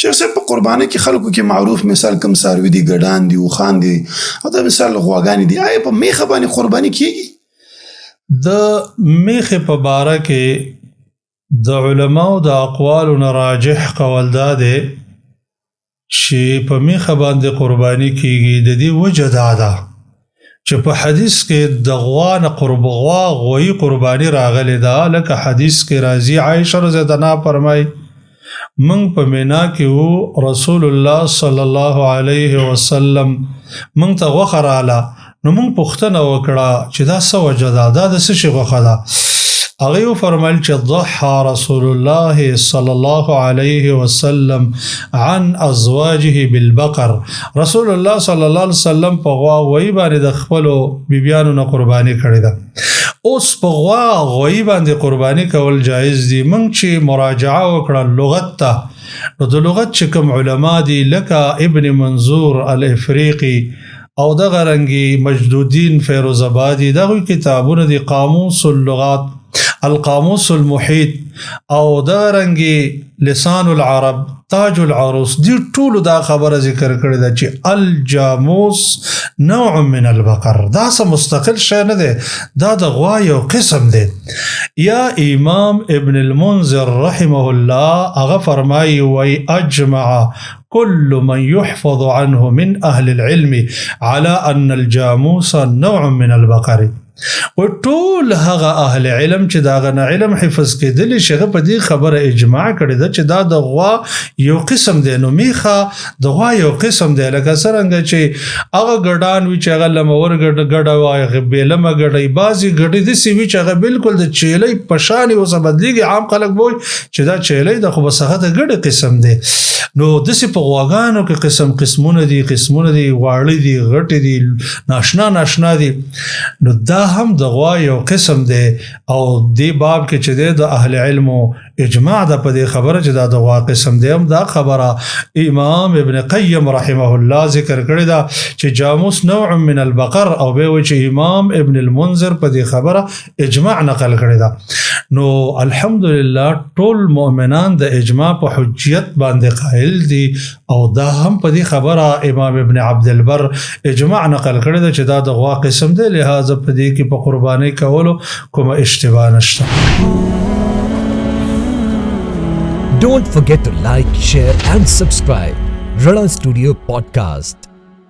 شیخ صاحب په قربانۍ کې خلکو کې معروف مثال کم څاروي دي، ګډان دي، اوښان دي او دا مثال غواګانې دي. آیا په میخه باندې قرباني کیږي؟ د میخې په باره کې د علماو د اقوالو نه راجح قول دا دی چې په میخه باندې قرباني کیږي. د دې وجه دا ده چې په حدیث کې د غوا نه غوی قرباني راغلی ده. لکه حدیث کې راځي، عایشه رضی الله عنها فرمایي من په مینا کې وو، رسول الله صلی الله علیه وسلم من ته غوښه رااله، نو من پوښتنه وکړه چې دا څه وجه ده، دا د څه شي غوښه ده؟ هغې وفرمیل چې ضحى رسول الله صلی الله علیه وسلم عن ازواجه بالبقر. رسول الله صلی الله علیه وسلم په غواوی باندې د خپلو بیبیانو نه قرباني کړې ده. اوس په غواوی باندې قرباني کول جایز دي. موږ چې مراجعه وکړه لغت ته، نو د لغت چې کوم علما دي لکه ابن منظور الافریقي او دغه رنګي مجدودین فیروز آبادي، دغه کتابونه دي قاموس اللغات، القاموس المحيط او دارنګي لسان العرب، تاج العروس، دی ټول دا خبره ذکر کړی ده چې الجاموس نوع من البقر. دا سم مستقل شی نه دی، دا د غوا یو قسم دی. یا امام ابن المنذر رحمه الله هغه فرمایي وی اجمع كل من يحفظ عنه من أهل العلم على أن الجاموس نوع من البقر. و ټول هغه اهل علم چې دا غنه علم حفظ کېدلی شغه په دې خبره اجماع کړی ده چې دا د غوا یو قسم دی. نو میخه د غوا یو قسم دی، لکه څرنګه چې هغه ګډان وي چې هغه لمور ګډه وای، بیلمه ګډی، بعضې ګډې داسې وي چې هغه بالکل د چیلۍ په شان یې اوسه بدلېږي. عام خلک به وایي چې دا چیلۍ ده، خو بس هغه د ګډې قسم دی. نو داسې په غواګانو کې قسمونه دي، واړه دي، غټې دي، ناشنا دي. نو دا هم د غوا یو قسم دی او دی باب کې چې دی د اهل علمو اجماع ده په دې خبره چې دا د غوا قسم دی. هم دا خبره امام ابن قیم رحمه الله ذکر کړی ده چې جاموس نوع من البقر، او به وایي چې امام ابن المنذر په دې خبره اجماع نقل کړی ده. نو الحمدلله ټول مؤمنان د اجماع په حجیت باندې قائل دي، او دا هم په دې خبره امام ابن عبد البر اجماع نقل کړی ده چې دا د غوا قسم دی. لہذا په دې کې په قربانۍ کولو کومه اشتباه نشته. Don't forget to like, share and subscribe. Rana Studio Podcast.